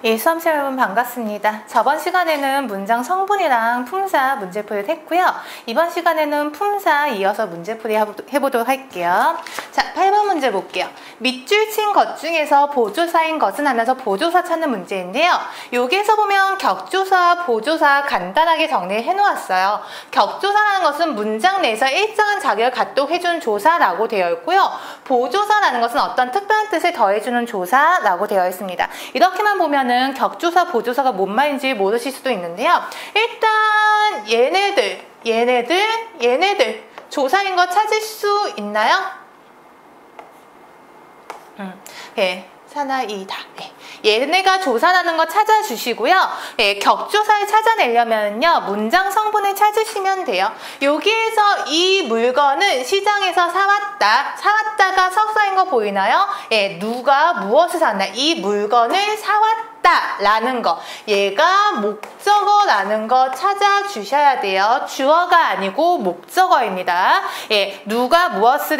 예, 수험생 여러분 반갑습니다. 저번 시간에는 문장 성분이랑 품사 문제풀이를 했고요. 이번 시간에는 품사 이어서 문제풀이 해보도록 할게요. 자, 8번 문제 볼게요. 밑줄 친 것 중에서 보조사인 것은 하면서 보조사 찾는 문제인데요. 여기에서 보면 격조사, 보조사 간단하게 정리해 놓았어요. 격조사라는 것은 문장 내에서 일정한 자격을 갖도록 해주는 조사라고 되어 있고요. 보조사라는 것은 어떤 특별한 뜻을 더해주는 조사라고 되어 있습니다. 이렇게만 보면 격조사, 보조사가 뭔 말인지 모르실 수도 있는데요. 일단 얘네들 조사인 거 찾을 수 있나요? 예, 사나이다. 예. 얘네가 조사라는 거 찾아주시고요. 예, 격조사를 찾아내려면요, 문장 성분을 찾으시면 돼요. 여기에서 이 물건은 시장에서 사왔다가 석사인 거 보이나요? 예, 누가 무엇을 샀나? 이 물건을 사왔다 라는 거, 얘가 목적어라는 거 찾아주셔야 돼요. 주어가 아니고 목적어입니다. 예, 누가 무엇을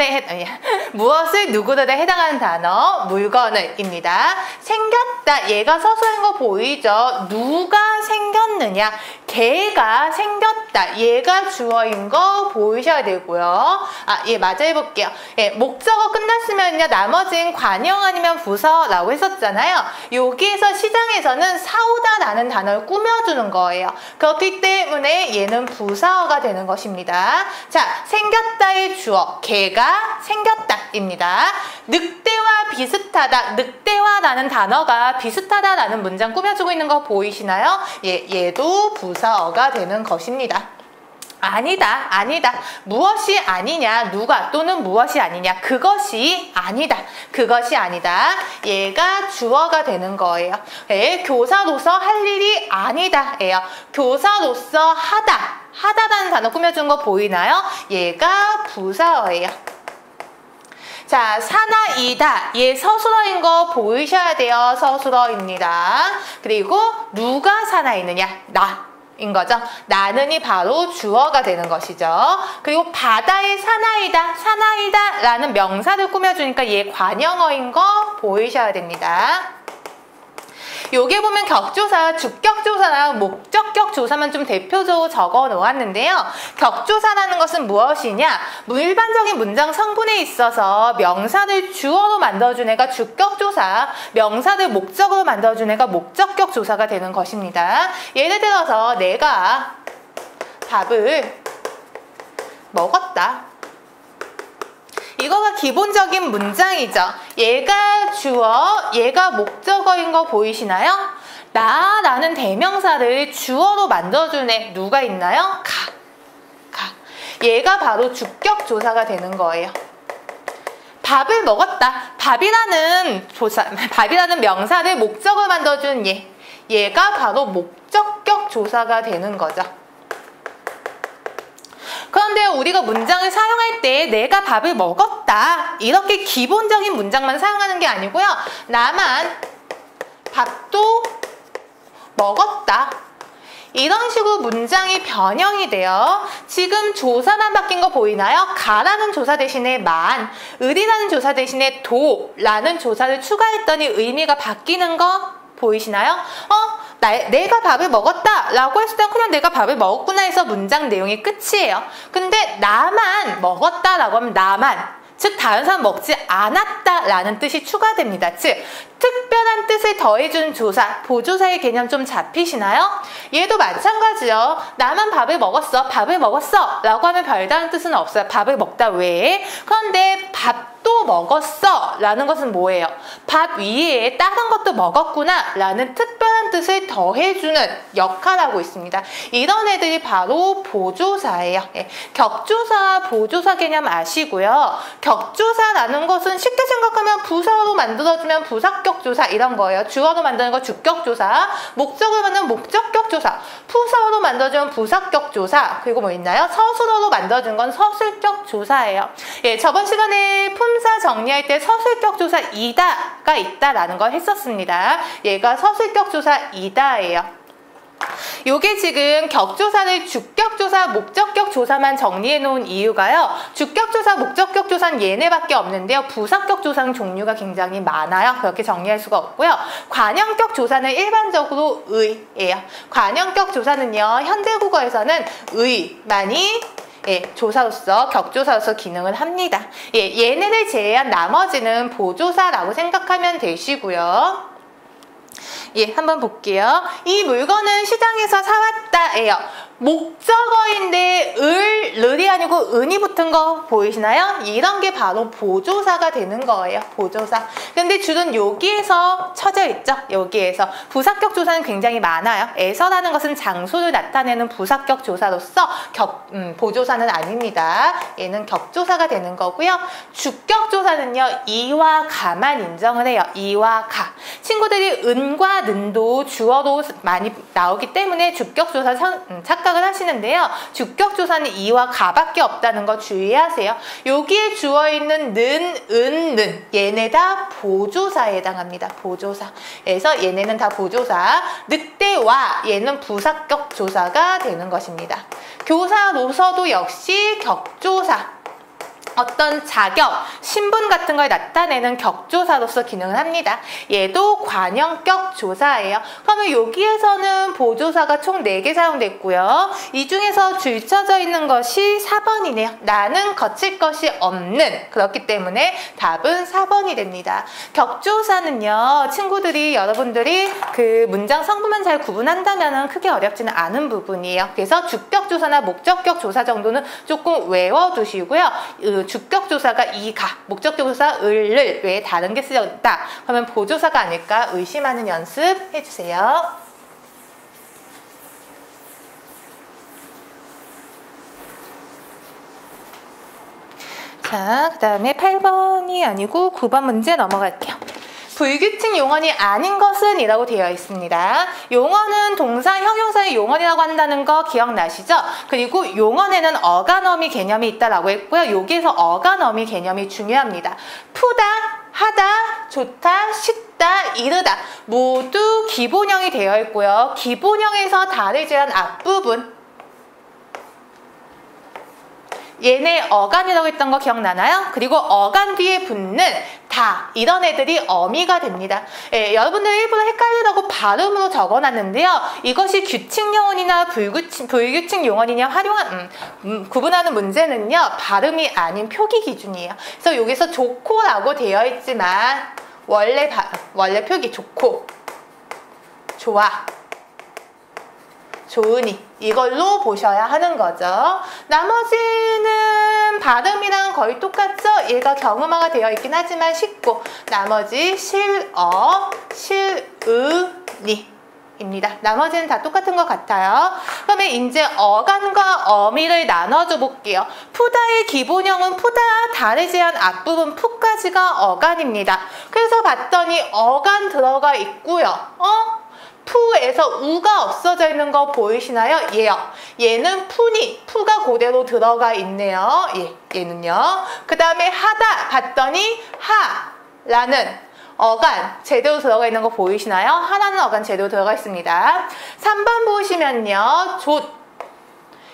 누구들에 해당하는 단어 물건을입니다. 생겼다, 얘가 서술인 거 보이죠? 누가 생겼느냐, 걔가 생겼다, 얘가 주어인 거 보이셔야 되고요. 예, 맞아 해볼게요. 예, 목적어 끝났으면요, 나머지는 관형 아니면 부서라고 했었잖아요. 여기에서 시장에서는 사오다라는 단어를 꾸며주는 거예요. 그렇기 때문에 얘는 부사어가 되는 것입니다. 자, 생겼다의 주어, 걔가 생겼다입니다. 늑대와 비슷하다, 늑대와라는 단어가 비슷하다라는 문장 꾸며주고 있는 거 보이시나요? 예, 얘도 부사어가 되는 것입니다. 아니다. 무엇이 아니냐, 누가 또는 무엇이 아니냐, 그것이 아니다. 얘가 주어가 되는 거예요. 예, 교사로서 할 일이 아니다 예요. 교사로서 하다라는 단어 꾸며준 거 보이나요? 얘가 부사어예요. 자, 사나이다. 얘 서술어인 거 보이셔야 돼요. 서술어입니다. 그리고 누가 사나이느냐, 인 거죠. 나는이 바로 주어가 되는 것이죠. 그리고 바다의 사나이다 라는 명사를 꾸며주니까 얘 관형어인 거 보이셔야 됩니다. 여기에 보면 격조사, 주격조사랑 목적격 조사만 좀 대표적으로 적어 놓았는데요. 격조사라는 것은 무엇이냐? 일반적인 문장 성분에 있어서 명사를 주어로 만들어준 애가 주격조사, 명사를 목적으로 만들어준 애가 목적격 조사가 되는 것입니다. 예를 들어서 내가 밥을 먹었다. 이거가 기본적인 문장이죠. 얘가 주어, 얘가 목적어인 거 보이시나요? 나라는 대명사를 주어로 만들어준 애 누가 있나요? 가. 얘가 바로 주격조사가 되는 거예요. 밥을 먹었다. 밥이라는 명사를 목적어로 만들어준 얘가 바로 목적격 조사가 되는 거죠. 그런데 우리가 문장을 사용할 때 내가 밥을 먹었다, 이렇게 기본적인 문장만 사용하는 게 아니고요. 나만 밥도 먹었다, 이런 식으로 문장이 변형이 돼요. 지금 조사만 바뀐 거 보이나요? 가라는 조사 대신에 만, 을이라는 조사 대신에 도라는 조사를 추가했더니 의미가 바뀌는 거 보이시나요? 내가 밥을 먹었다 라고 했을 때 그냥 내가 밥을 먹었구나 해서 문장 내용이 끝이에요. 근데 나만 먹었다 라고 하면 나만, 즉 다른 사람 먹지 않았다 라는 뜻이 추가됩니다. 즉 특별한 뜻을 더해주는 조사, 보조사의 개념 좀 잡히시나요? 얘도 마찬가지요. 나만 밥을 먹었어 라고 하면 별다른 뜻은 없어요. 밥을 먹다 외에. 그런데 밥도 먹었어 라는 것은 뭐예요? 밥 위에 다른 것도 먹었구나 라는 특별한 뜻을 더해주는 역할을 하고 있습니다. 이런 애들이 바로 보조사예요. 예. 격조사, 보조사 개념 아시고요. 격조사라는 것은 쉽게 생각하면 부사로 만들어주면 부사격조사 이런 거예요. 주어로 만드는 거 주격조사, 목적으로 만드는 목적격조사, 부사로 만들어주면 부사격조사, 그리고 뭐 있나요? 서술어로 만들어준 건 서술격조사예요. 예, 저번 시간에 품사 정리할 때 서술격조사이다가 있다라는 걸 했었습니다. 얘가 서술격조사이다예요. 요게 지금 격조사를 주격조사, 목적격조사만 정리해 놓은 이유가요. 주격조사, 목적격조사는 얘네밖에 없는데요. 부사격조사는 종류가 굉장히 많아요. 그렇게 정리할 수가 없고요. 관형격조사는 일반적으로 의예요. 관형격조사는요. 현대국어에서는 의만이 조사로서, 격조사로서 기능을 합니다. 얘네를 제외한 나머지는 보조사라고 생각하면 되시고요. 한번 볼게요. 이 물건은 시장에서 사왔다예요. 목적어인데 을이 아니고 은이 붙은 거 보이시나요? 이런 게 바로 보조사가 되는 거예요. 보조사. 근데 줄은 여기에서 쳐져 있죠. 여기에서. 부사격 조사는 굉장히 많아요. 에서라는 것은 장소를 나타내는 부사격 조사로서 보조사는 아닙니다. 얘는 격조사가 되는 거고요. 주격 조사는요. 이와 가만 인정을 해요. 이와 가. 친구들이 은과 는도 주어로 많이 나오기 때문에 주격 조사 착각을 하시는데요. 주격 조사는 이와 가밖에 없다는 거 주의하세요. 여기에 주어있는 는, 은, 는 얘네 다 보조사에 해당합니다. 보조사. 그래서 얘네는 다 보조사. 늑대와 얘는 부사격 조사가 되는 것입니다. 교사로서도 역시 격조사. 어떤 자격, 신분 같은 걸 나타내는 격조사로서 기능을 합니다. 얘도 관형격 조사예요. 그러면 여기에서는 보조사가 총 4개 사용됐고요. 이 중에서 줄쳐져 있는 것이 4번이네요. 나는 거칠 것이 없는. 그렇기 때문에 답은 4번이 됩니다. 격조사는요. 친구들이 여러분들이 그 문장 성분만 잘 구분한다면 크게 어렵지는 않은 부분이에요. 그래서 주격조사나 목적격 조사 정도는 조금 외워두시고요. 주격조사가 이가, 목적격조사 을을 왜 다른 게 쓰였다? 그러면 보조사가 아닐까 의심하는 연습 해주세요. 자, 그 다음에 8번이 아니고 9번 문제 넘어갈게요. 불규칙 용언이 아닌 것은 이라고 되어 있습니다. 용언은 동사, 형용사의 용언이라고 한다는 거 기억나시죠? 그리고 용언에는 어간어미 개념이 있다라고 했고요. 여기에서 어간어미 개념이 중요합니다. 푸다, 하다, 좋다, 쉽다, 이르다 모두 기본형이 되어 있고요. 기본형에서 다를 제한 앞부분 얘네 어간이라고 했던 거 기억나나요? 그리고 어간 뒤에 붙는 다 이런 애들이 어미가 됩니다. 여러분들 일부러 헷갈리라고 발음으로 적어놨는데요. 이것이 규칙 용언이나 불규칙 용언이냐 구분하는 문제는요. 발음이 아닌 표기 기준이에요. 그래서 여기서 좋고라고 되어 있지만 원래 표기 좋고, 좋아, 좋으니 이걸로 보셔야 하는 거죠. 나머지는 발음이랑 거의 똑같죠? 얘가 경음화가 되어 있긴 하지만 쉽고 나머지 실어, 실으니 입니다. 나머지는 다 똑같은 것 같아요. 그러면 이제 어간과 어미를 나눠줘 볼게요. 푸다의 기본형은 푸다, 다를 제한 앞부분 푸까지가 어간입니다. 그래서 봤더니 어간 들어가 있고요. 푸에서 우가 없어져 있는 거 보이시나요? 얘요. 얘는 푸니, 푸가 그대로 들어가 있네요. 얘는요. 그 다음에 하다 봤더니 하라는 어간 제대로 들어가 있는 거 보이시나요? 하나는 어간 제대로 들어가 있습니다. 3번 보시면요.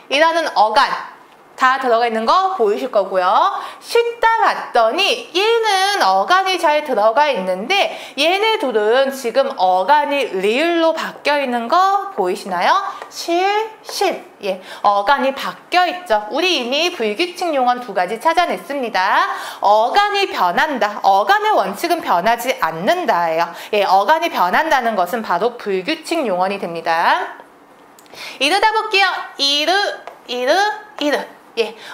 좆이라는 어간 다 들어가 있는 거 보이실 거고요. 쉽다 봤더니 얘는 어간이 잘 들어가 있는데 얘네 둘은 지금 어간이 리을로 바뀌어 있는 거 보이시나요? 어간이 바뀌어 있죠. 우리 이미 불규칙 용언 2가지 찾아냈습니다. 어간이 변한다. 어간의 원칙은 변하지 않는다예요. 어간이 변한다는 것은 바로 불규칙 용언이 됩니다. 이르다 볼게요. 이르.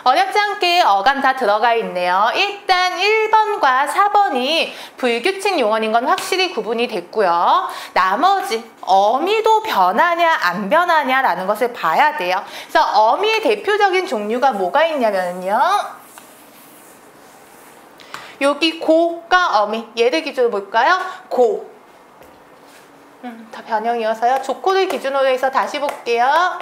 어렵지 않게 어간 다 들어가 있네요. 일단 1번과 4번이 불규칙 용언인 건 확실히 구분이 됐고요. 나머지 어미도 변하냐 안 변하냐 라는 것을 봐야 돼요. 그래서 어미의 대표적인 종류가 뭐가 있냐면요. 여기 고가 어미, 얘를 기준으로 볼까요? 고. 더 변형이어서요. 조코를 기준으로 해서 다시 볼게요.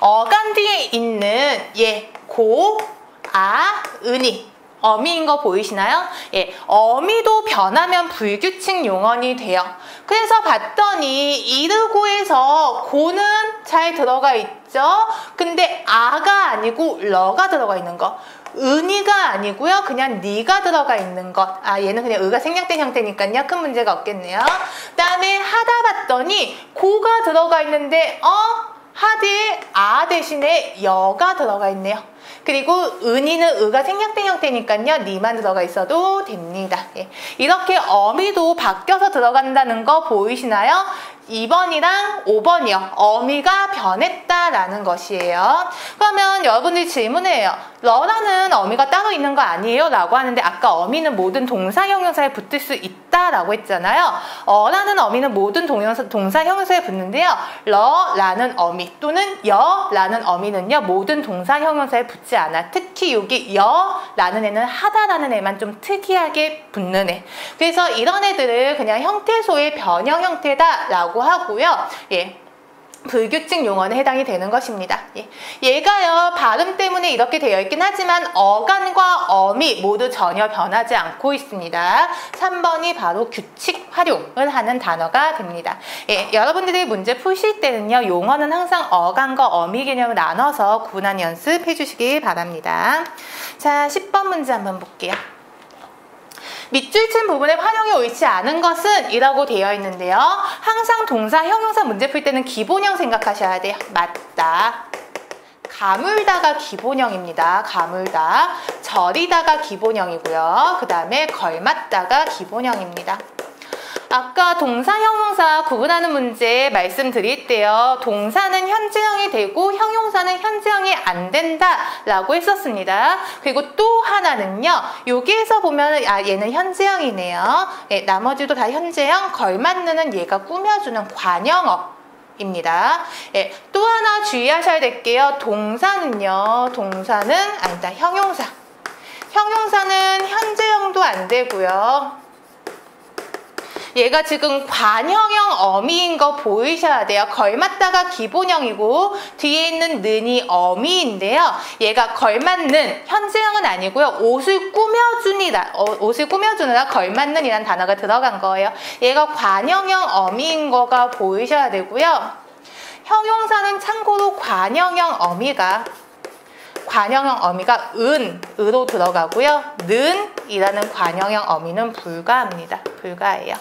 어간 뒤에 있는 고, 아, 은이 어미인 거 보이시나요? 예, 어미도 변하면 불규칙 용언이 돼요. 그래서 봤더니 이르고에서 고는 잘 들어가 있죠? 근데 아가 아니고 러가 들어가 있는 거. 은이가 아니고요. 그냥 니가 들어가 있는 것. 아, 얘는 그냥 의가 생략된 형태니까요. 큰 문제가 없겠네요. 그다음에 하다 봤더니 고가 들어가 있는데 하되 아 대신에 여가 들어가 있네요. 그리고 은이는 의가 생략된 형태니까요. 니만 들어가 있어도 됩니다. 예. 이렇게 어미도 바뀌어서 들어간다는 거 보이시나요? 2번이랑 5번이요. 어미가 변했다라는 것이에요. 그러면 여러분들이 질문해요. 러라는 어미가 따로 있는 거 아니에요? 라고 하는데 아까 어미는 모든 동사 형용사에 붙을 수 있다라고 했잖아요. 어라는 어미는 모든 동사 형용사에 붙는데요. 러라는 어미 또는 여라는 어미는요. 모든 동사 형용사에 붙지 않아. 특히 여기 여라는 애는 하다라는 애만 좀 특이하게 붙는 애. 그래서 이런 애들을 그냥 형태소의 변형 형태다라고 하고요. 예. 불규칙 용언에 해당이 되는 것입니다. 예. 얘가요 발음 때문에 이렇게 되어 있긴 하지만 어간과 어미 모두 전혀 변하지 않고 있습니다. 3번이 바로 규칙 활용을 하는 단어가 됩니다. 예. 여러분들이 문제 푸실 때는요 용언은 항상 어간과 어미 개념을 나눠서 구분하는 연습해 주시기 바랍니다. 자, 10번 문제 한번 볼게요. 밑줄 친 부분에 활용이 옳지 않은 것은 이라고 되어 있는데요. 항상 동사, 형용사 문제 풀 때는 기본형 생각하셔야 돼요. 맞다. 가물다가 기본형입니다. 가물다. 절이다가 기본형이고요. 그 다음에 걸맞다가 기본형입니다. 아까 동사, 형용사 구분하는 문제 말씀드릴 때요. 동사는 현재형이 되고 형용사는 현재형이 안 된다라고 했었습니다. 그리고 또 하나는요. 여기에서 보면 얘는 현재형이네요. 예, 나머지도 다 현재형, 걸맞는 얘가 꾸며주는 관형어입니다. 예, 또 하나 주의하셔야 될게요. 동사는요. 동사는 아니다. 형용사. 형용사는 현재형도 안 되고요. 얘가 지금 관형형 어미인 거 보이셔야 돼요. 걸맞다가 기본형이고 뒤에 있는 는이 어미인데요. 얘가 걸맞는 현재형은 아니고요. 옷을 꾸며주느라 걸맞는이라는 단어가 들어간 거예요. 얘가 관형형 어미인 거가 보이셔야 되고요. 형용사는 참고로 관형형 어미가 은으로 들어가고요. 는이라는 관형형 어미는 불가합니다. 불가해요.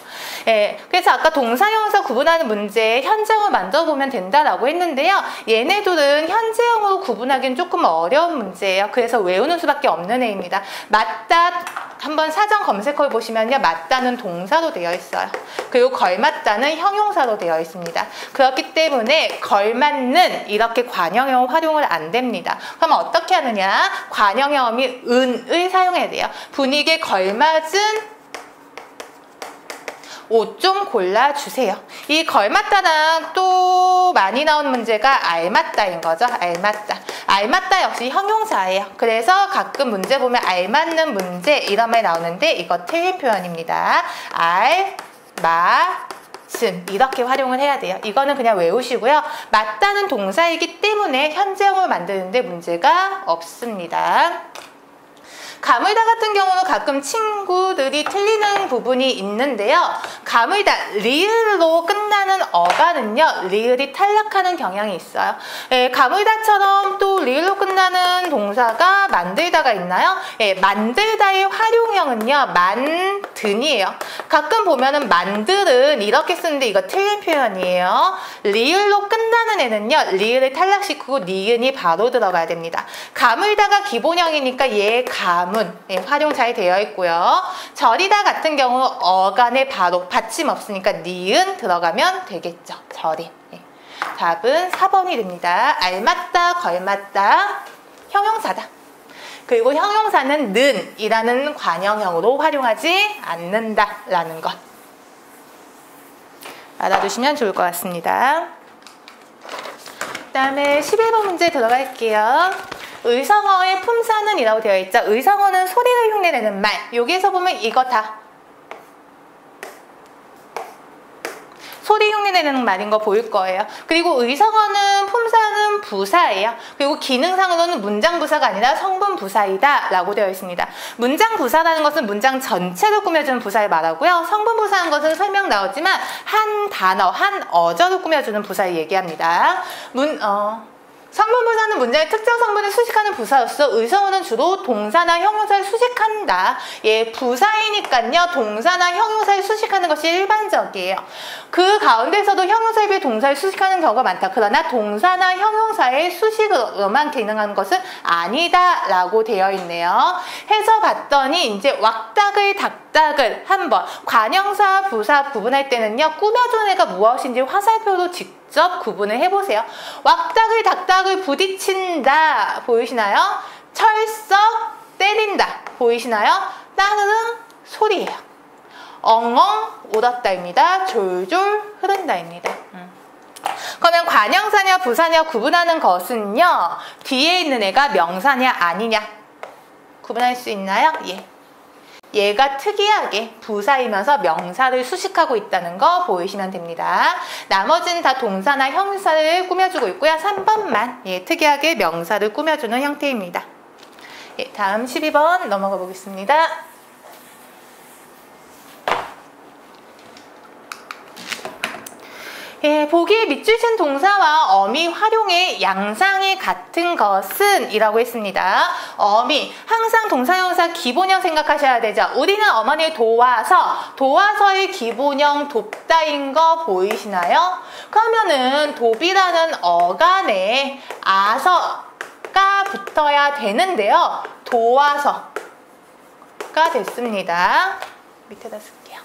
예, 그래서 아까 동사, 형용사 구분하는 문제 현재형을 만들어 보면 된다라고 했는데요. 얘네들은 현재형으로 구분하기는 조금 어려운 문제예요. 그래서 외우는 수밖에 없는 애입니다. 맞다 한번 사전 검색해 보시면요. 맞다는 동사로 되어 있어요. 그리고 걸맞다는 형용사로 되어 있습니다. 그렇기 때문에 걸맞는 이렇게 관형형 활용을 안 됩니다. 그럼 어떻게 하느냐? 관형형 어미 은을 사용해야 돼요. 분위기에 걸맞은 옷 좀 골라주세요. 이 걸맞다랑 또 많이 나오는 문제가 알맞다인 거죠. 알맞다. 알맞다 역시 형용사예요. 그래서 가끔 문제 보면 알맞는 문제 이런 말 나오는데 이거 틀린 표현입니다. 이렇게 활용을 해야 돼요. 이거는 그냥 외우시고요. 맞다는 동사이기 때문에 현재형을 만드는데 문제가 없습니다. 가물다 같은 경우는 가끔 친구들이 틀리는 부분이 있는데요. 가물다, 리을로 끝나는 어간은요. 리을이 탈락하는 경향이 있어요. 예, 가물다처럼 또 리을로 끝나는 동사가 만들다가 있나요? 예, 만들다의 활용형은요. 만든이에요. 가끔 보면은 만들은 이렇게 쓰는데 이거 틀린 표현이에요. 리을로 끝나는 애는요. 리을을 탈락시키고 니은이 바로 들어가야 됩니다. 가물다가 기본형이니까 얘 예, 활용 잘 되어 있고요. 절이다 같은 경우 어간에 바로 받침 없으니까 니은 들어가면 되겠죠. 절이. 예. 답은 4번이 됩니다. 알맞다, 걸맞다, 형용사다. 그리고 형용사는 는이라는 관형형으로 활용하지 않는다라는 것. 알아두시면 좋을 것 같습니다. 그 다음에 11번 문제 들어갈게요. 의성어의 품사는 이라고 되어 있죠. 의성어는 소리를 흉내내는 말. 여기에서 보면 이거 다 소리 흉내 내는 말인 거 보일 거예요. 그리고 의성어는 품사는 부사예요. 그리고 기능상으로는 문장 부사가 아니라 성분 부사이다 라고 되어 있습니다. 문장 부사라는 것은 문장 전체를 꾸며주는 부사를 말하고요. 성분 부사한 것은 설명 나오지만 한 단어, 한 어조를 꾸며주는 부사를 얘기합니다. 성분 부사는 문장의 특정 성분을 수식하는 부사로서 의성어는 주로 동사나 형용사를 수식한다. 예, 부사이니까요. 동사나 형용사를 수식하는 것이 일반적이에요. 그 가운데서도 형용사에 비해 동사를 수식하는 경우가 많다. 그러나 동사나 형용사의 수식으로만 기능하는 것은 아니다 라고 되어 있네요. 해서 봤더니 이제 왁닥을 닥닥을 한번 관형사 부사 구분할 때는요. 꾸며주는 애가 무엇인지 화살표로 직접 구분을 해보세요. 왁닥을 닥닥을 부딪힌다 보이시나요? 철썩 때린다 보이시나요? 따르릉 소리예요. 엉엉 울었다입니다. 졸졸 흐른다입니다. 그러면 관형사냐 부사냐 구분하는 것은요. 뒤에 있는 애가 명사냐 아니냐 구분할 수 있나요? 예. 얘가 특이하게 부사이면서 명사를 수식하고 있다는 거 보이시면 됩니다. 나머지는 다 동사나 형용사를 꾸며주고 있고요. 3번만 예, 특이하게 명사를 꾸며주는 형태입니다. 예, 다음 12번 넘어가 보겠습니다. 예, 보기에 밑줄친 동사와 어미 활용의 양상이 같은 것은 이라고 했습니다. 어미, 항상 동사형사 기본형 생각하셔야 되죠. 우리는 어머니를 도와서의 기본형 돕다인 거 보이시나요? 그러면은 돕이라는 어간에 아서가 붙어야 되는데요. 도와서가 됐습니다. 밑에다 쓸게요.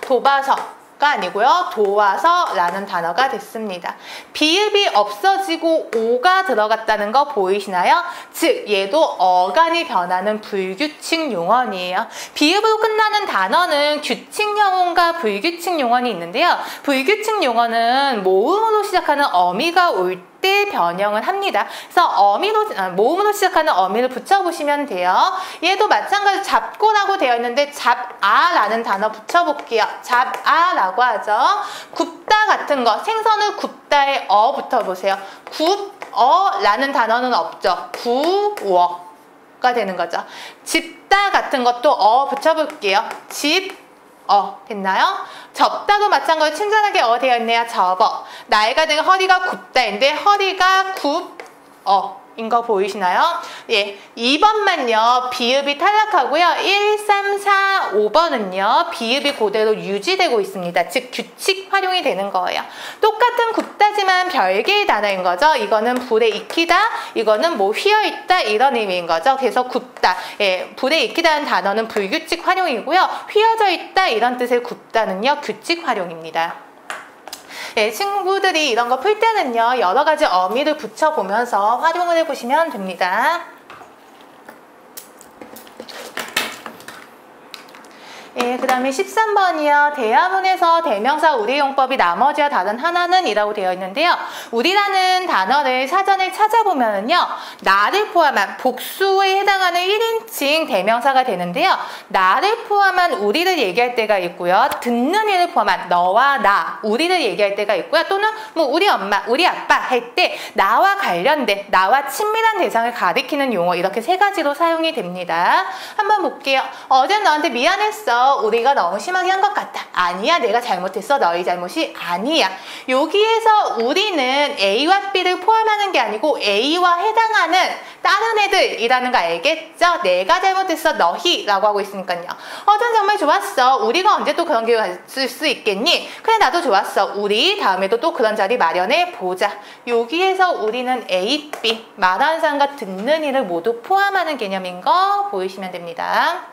돕아서 가 아니고요. 도와서 라는 단어가 됐습니다. 비읍이 없어지고 오가 들어갔다는 거 보이시나요? 즉 얘도 어간이 변하는 불규칙 용언이에요. 비읍으로 끝나는 단어는 규칙 용언과 불규칙 용언이 있는데요. 불규칙 용언은 모음으로 시작하는 어미가 올 때 변형을 합니다. 그래서 모음으로 시작하는 어미를 붙여보시면 돼요. 얘도 마찬가지로 잡고라고 되어 있는데 잡아라는 단어 붙여볼게요. 잡아라고 하죠. 굽다 같은 거, 생선을 굽다에 어 붙여보세요. 굽어라는 단어는 없죠. 구워가 되는 거죠. 집다 같은 것도 어 붙여볼게요. 됐나요? 접다도 마찬가지로 친절하게 되어 있네요. 접어. 나이가 든 허리가 굽다인데 허리가 인 거 보이시나요? 예, 2번만요. 비읍이 탈락하고요. 1, 3, 4, 5번은요. 비읍이 그대로 유지되고 있습니다. 즉 규칙 활용이 되는 거예요. 똑같은 굽다지만 별개의 단어인 거죠. 이거는 불에 익히다, 이거는 뭐 휘어있다 이런 의미인 거죠. 그래서 굽다, 예, 불에 익히다는 단어는 불규칙 활용이고요. 휘어져 있다 이런 뜻의 굽다는요. 규칙 활용입니다. 예, 친구들이 이런 거 풀 때는요. 여러 가지 어미를 붙여보면서 활용을 해보시면 됩니다. 예, 그 다음에 13번이요. 대화문에서 대명사 우리용법이 나머지와 다른 하나는 이라고 되어 있는데요. 우리라는 단어를 사전에 찾아보면요. 나를 포함한 복수에 해당하는 1인칭 대명사가 되는데요. 나를 포함한 우리를 얘기할 때가 있고요. 듣는 이를 포함한 너와 나, 우리를 얘기할 때가 있고요. 또는 뭐 우리 엄마, 우리 아빠 할 때 나와 관련된, 나와 친밀한 대상을 가리키는 용어 이렇게 세 가지로 사용이 됩니다. 한번 볼게요. 어제 너한테 미안했어. 우리가 너무 심하게 한 것 같다. 아니야, 내가 잘못했어. 너희 잘못이 아니야. 여기에서 우리는 A와 B를 포함하는 게 아니고 A와 해당하는 다른 애들이라는 거 알겠죠? 내가 잘못했어. 너희라고 하고 있으니까요. 어전 정말 좋았어. 우리가 언제 또 그런 기회가 있을 수 있겠니? 그래, 나도 좋았어. 우리 다음에도 또 그런 자리 마련해 보자. 여기에서 우리는 A, B, 말하는 사람과 듣는 이를 모두 포함하는 개념인 거 보이시면 됩니다.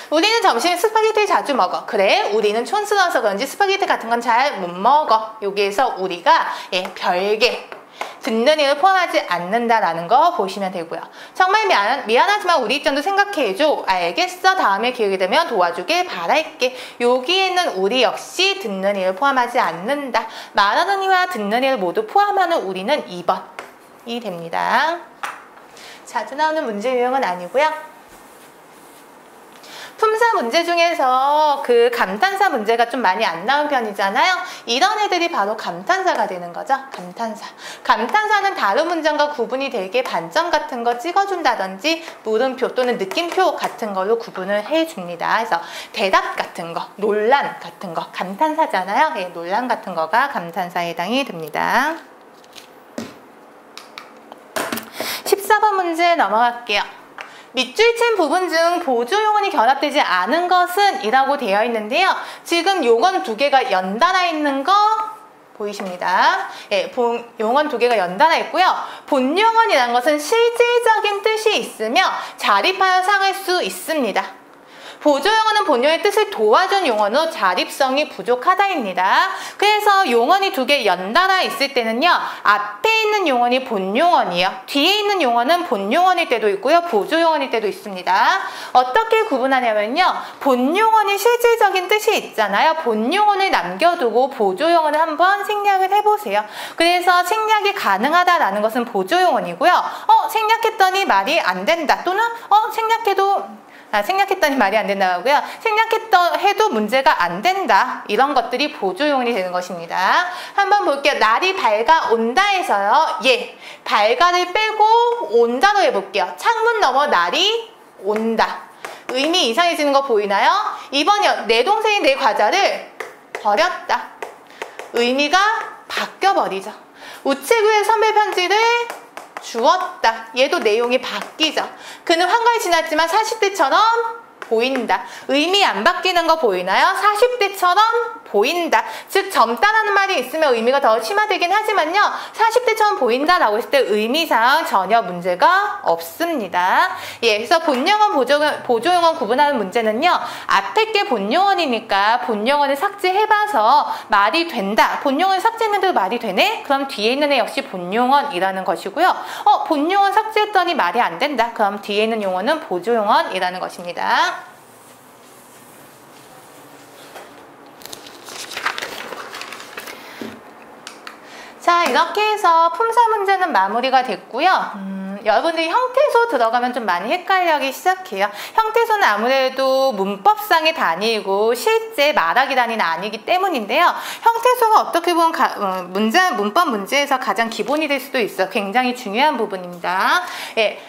우리는 점심에 스파게티를 자주 먹어. 그래, 우리는 촌스러워서 그런지 스파게티 같은 건 잘 못 먹어. 여기에서 우리가 별개 듣는 이를 포함하지 않는다라는 거 보시면 되고요. 정말 미안하지만 우리 입장도 생각해줘. 알겠어. 다음에 기회가 되면 도와주길 바랄게. 여기에는 우리 역시 듣는 이를 포함하지 않는다. 말하는 이와 듣는 이를 모두 포함하는 우리는 2번이 됩니다. 자주 나오는 문제 유형은 아니고요. 품사 문제 중에서 그 감탄사 문제가 좀 많이 안 나온 편이잖아요. 이런 애들이 바로 감탄사가 되는 거죠. 감탄사. 감탄사는 다른 문장과 구분이 되게 반점 같은 거 찍어준다든지 물음표 또는 느낌표 같은 걸로 구분을 해줍니다. 그래서 대답 같은 거, 논란 같은 거, 감탄사잖아요. 예, 논란 같은 거가 감탄사에 해당이 됩니다. 14번 문제 넘어갈게요. 밑줄 친 부분 중 보조 용언이 결합되지 않은 것은 이라고 되어 있는데요. 지금 용언 두 개가 연달아 있는 거 보이십니다. 예, 용언 두 개가 연달아 있고요. 본용언이라는 것은 실질적인 뜻이 있으며 자립하여 상할 수 있습니다. 보조용언은 본용의 뜻을 도와준 용언으로 자립성이 부족하다입니다. 그래서 용언이 두 개 연달아 있을 때는요. 앞에 있는 용언이 본용언이에요. 뒤에 있는 용언은 본용언일 때도 있고요. 보조용언일 때도 있습니다. 어떻게 구분하냐면요. 본용언이 실질적인 뜻이 있잖아요. 본용언을 남겨두고 보조용언을 한번 생략을 해보세요. 그래서 생략이 가능하다라는 것은 보조용언이고요. 생략했더니 말이 안 된다. 또는 생략했더니 말이 안 된다고요. 생략해도 문제가 안 된다. 이런 것들이 보조용언이 되는 것입니다. 한번 볼게요. 날이 밝아 온다에서요. 예, 밝아를 빼고 온다로 해볼게요. 창문 너머 날이 온다. 의미 이상해지는 거 보이나요? 2번이요. 내 동생이 내 과자를 버렸다. 의미가 바뀌어버리죠. 우체국에 선배 편지를 주었다. 얘도 내용이 바뀌죠. 그는 환갑이 지났지만 40대처럼 보인다. 의미 안 바뀌는 거 보이나요? 40대처럼 보인다. 즉 젊다라는 말이 있으면 의미가 더 심화되긴 하지만요. 40대처럼 보인다라고 했을 때 의미상 전혀 문제가 없습니다. 예, 그래서 본용언, 보조용언 구분하는 문제는요. 앞에 게 본용언이니까 본용언을 삭제해봐서 말이 된다. 본용언을 삭제했는데도 말이 되네? 그럼 뒤에 있는 애 역시 본용언이라는 것이고요. 본용언 삭제했더니 말이 안 된다. 그럼 뒤에 있는 용언은 보조용언이라는 것입니다. 자, 이렇게 해서 품사 문제는 마무리가 됐고요. 여러분들이 형태소 들어가면 좀 많이 헷갈려하기 시작해요. 형태소는 아무래도 문법상의 단위이고 실제 말하기 단위는 아니기 때문인데요. 형태소가 어떻게 보면 문법 문제에서 가장 기본이 될 수도 있어요. 굉장히 중요한 부분입니다. 예.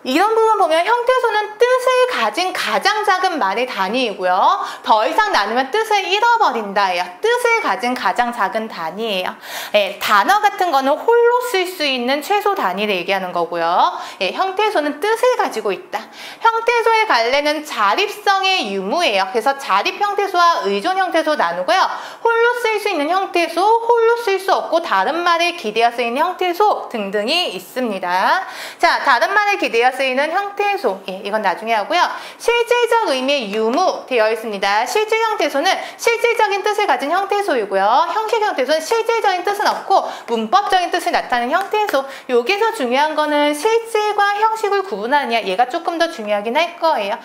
이런 부분 보면 형태소는 뜻을 가진 가장 작은 말의 단위이고요. 더 이상 나누면 뜻을 잃어버린다예요. 뜻을 가진 가장 작은 단위예요. 예, 단어 같은 거는 홀로 쓸 수 있는 최소 단위를 얘기하는 거고요. 예, 형태소는 뜻을 가지고 있다. 형태소의 갈래는 자립성의 유무예요. 그래서 자립 형태소와 의존 형태소 나누고요. 홀로 쓸 수 있는 형태소, 홀로 쓸 수 없고 다른 말에 기대어 쓰이는 형태소 등등이 있습니다. 자, 다른 말에 기대어 쓰이는 형태소, 예, 이건 나중에 하고요. 실질적 의미의 유무 되어 있습니다. 실질 형태소는 실질적인 뜻을 가진 형태소이고요. 형식 형태소는 실질적인 뜻은 없고 문법적인 뜻을 나타내는 형태소. 여기서 중요한 거는 실질과 형식을 구분하느냐, 얘가 조금 더 중요하긴 할 거예요.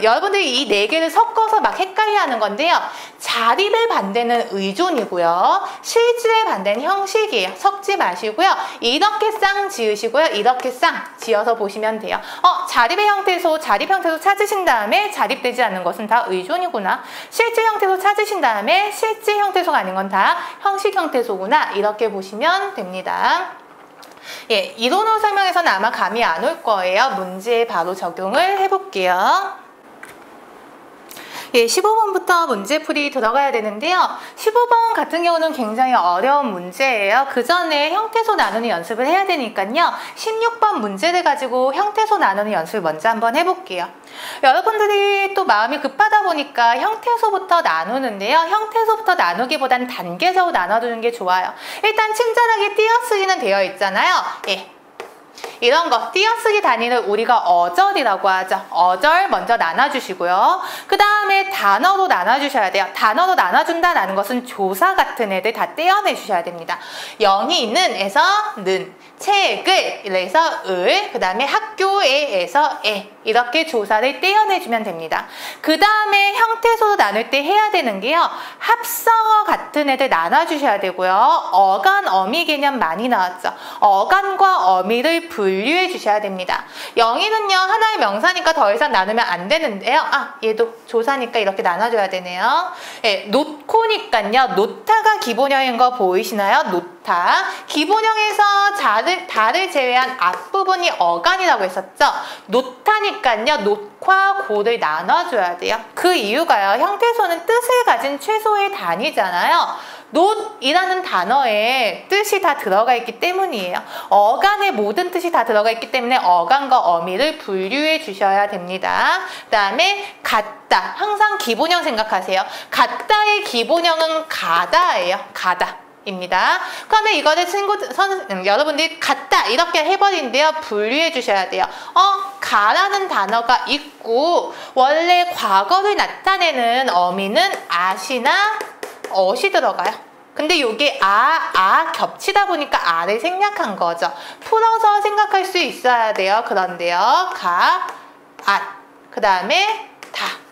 여러분들이 이 네 개를 섞어서 막 헷갈려하는 건데요. 자립의 반대는 의존이고요. 실질의 반대는 형식이에요. 섞지 마시고요. 이렇게 쌍 지으시고요. 이렇게 쌍 지어서 보시면 돼요. 자립의 형태소, 자립 형태소 찾으신 다음에 자립되지 않는 것은 다 의존이구나. 실질 형태소 찾으신 다음에 실질 형태소가 아닌 건 다 형식 형태소구나. 이렇게 보시면 됩니다. 예, 이론으로 설명해서는 아마 감이 안 올 거예요. 문제에 바로 적용을 해볼게요. 예, 15번부터 문제풀이 들어가야 되는데요. 15번 같은 경우는 굉장히 어려운 문제예요. 그 전에 형태소 나누는 연습을 해야 되니까요. 16번 문제를 가지고 형태소 나누는 연습을 먼저 한번 해볼게요. 여러분들이 또 마음이 급하다 보니까 형태소부터 나누는데요. 형태소부터 나누기보다는 단계적으로 나눠두는 게 좋아요. 일단 친절하게 띄어쓰기는 되어 있잖아요. 예. 이런 거 띄어쓰기 단위를 우리가 어절이라고 하죠. 어절 먼저 나눠주시고요. 그 다음에 다음에 단어로 나눠주셔야 돼요. 단어로 나눠준다라는 것은 조사 같은 애들 다 떼어내주셔야 됩니다. 영이 있는 에서 는, 책을 에서 을, 그 다음에 학교에에서 에, 이렇게 조사를 떼어내주면 됩니다. 그 다음에 형태소로 나눌 때 해야 되는 게요. 합성어 같은 애들 나눠주셔야 되고요. 어간, 어미 개념 많이 나왔죠. 어간과 어미를 분류해 주셔야 됩니다. 영희는요, 하나의 명사니까 더 이상 나누면 안 되는데요. 얘도 조사니까 이렇게 나눠줘야 되네요. 예, 놓고니까요. 놓다가 기본형인 거 보이시나요? 놓다. 기본형에서 다를 제외한 앞부분이 어간이라고 했었죠. 놓다니까요. 놓과 고를 나눠줘야 돼요. 그 이유가요. 형태소는 뜻을 가진 최소의 단위잖아요. 놋이라는 단어에 뜻이 다 들어가 있기 때문이에요. 어간의 모든 뜻이 다 들어가 있기 때문에 어간과 어미를 분류해 주셔야 됩니다. 그 다음에 같다. 항상 기본형 생각하세요. 같다의 기본형은 가다예요. 가다. 입니다. 그러면 이거를 여러분들이 같다 이렇게 해버린데요. 분류해 주셔야 돼요. 가라는 단어가 있고 원래 과거를 나타내는 어미는 at이나 어시 들어가요. 근데 여기 겹치다 보니까 아를 생략한 거죠. 풀어서 생각할 수 있어야 돼요. 그런데요. 그 다음에 다.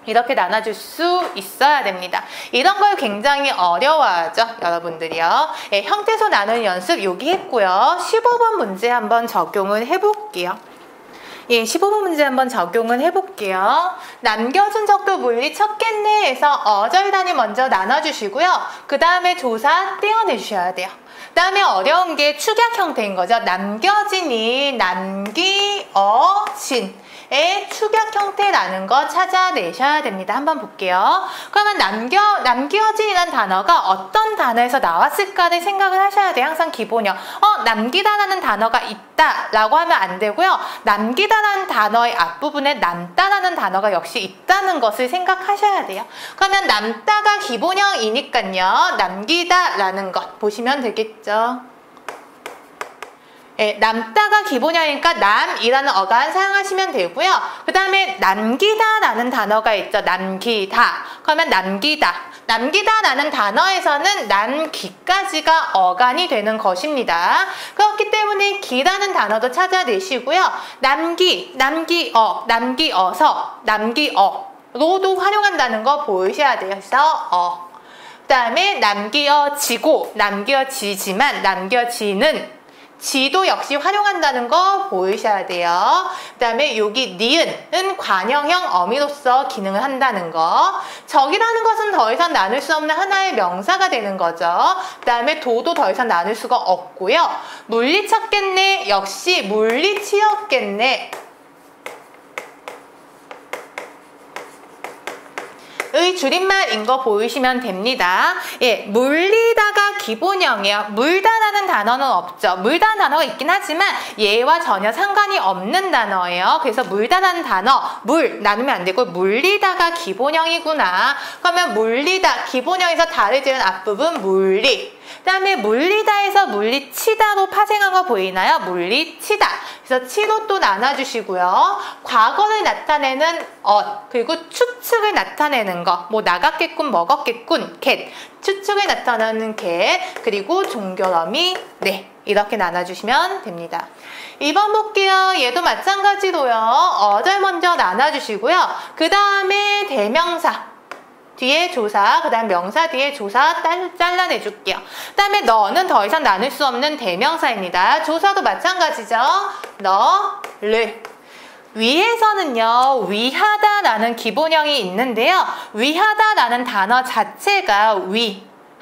이렇게 나눠줄 수 있어야 됩니다. 이런 걸 굉장히 어려워하죠, 여러분들이요. 예, 형태소 나누는 연습 여기 했고요. 15번 문제 한번 적용을 해볼게요. 예, 15번 문제 한번 적용을 해볼게요. 남겨준 적도 물리 쳤겠네 해서 어절 단위 먼저 나눠주시고요. 그 다음에 조사 떼어내주셔야 돼요. 그 다음에 어려운 게 축약 형태인 거죠. 남겨진이 남기어진 의 축약 형태라는 거 찾아내셔야 됩니다. 한번 볼게요. 그러면 남겨진이라는 단어가 어떤 단어에서 나왔을까를 생각을 하셔야 돼요. 항상 기본형. 남기다라는 단어가 있다라고 하면 안 되고요. 남기다라는 단어의 앞부분에 남다라는 단어가 역시 있다는 것을 생각하셔야 돼요. 그러면 남다가 기본형이니까요. 남기다라는 것 보시면 되겠죠. 예, 남다가 기본형이니까 남이라는 어간 사용하시면 되고요. 그 다음에 남기다라는 단어가 있죠. 남기다. 그러면 남기다라는 단어에서는 남기까지가 어간이 되는 것입니다. 그렇기 때문에 기라는 단어도 찾아내시고요. 남기어서, 남기어로도 활용한다는 거 보이셔야 돼요. 그래서 그 다음에 남기어지고, 남겨지지만, 남겨지는 지도 역시 활용한다는 거 보이셔야 돼요. 그 다음에 여기 니은은 관형형 어미로서 기능을 한다는 거. 적이라는 것은 더 이상 나눌 수 없는 하나의 명사가 되는 거죠. 그 다음에 도도 더 이상 나눌 수가 없고요. 물리쳤겠네. 역시 물리치였겠네. 의 줄임말인 거 보이시면 됩니다. 예, 물리다가 기본형이에요. 물다라는 단어는 없죠. 물다라는 단어가 있긴 하지만 얘와 전혀 상관이 없는 단어예요. 그래서 물다라는 단어, 물 나누면 안 되고 물리다가 기본형이구나. 그러면 물리다, 기본형에서 다를 지은 앞부분 물리. 그 다음에 물리다에서 물리치다로 파생한 거 보이나요? 물리치다. 그래서 치로 또 나눠주시고요. 과거를 나타내는 그리고 추측을 나타내는 거. 뭐 나갔겠군, 먹었겠군, 캣. 추측을 나타내는 캣. 그리고 종결어미, 네. 이렇게 나눠주시면 됩니다. 2번 볼게요. 얘도 마찬가지로요. 어절 먼저 나눠주시고요. 그 다음에 대명사. 뒤에 조사, 그 다음 명사 뒤에 조사 잘라내줄게요. 그 다음에 너는 더 이상 나눌 수 없는 대명사입니다. 조사도 마찬가지죠. 너를. 위에서는요, 위하다라는 기본형이 있는데요. 위하다라는 단어 자체가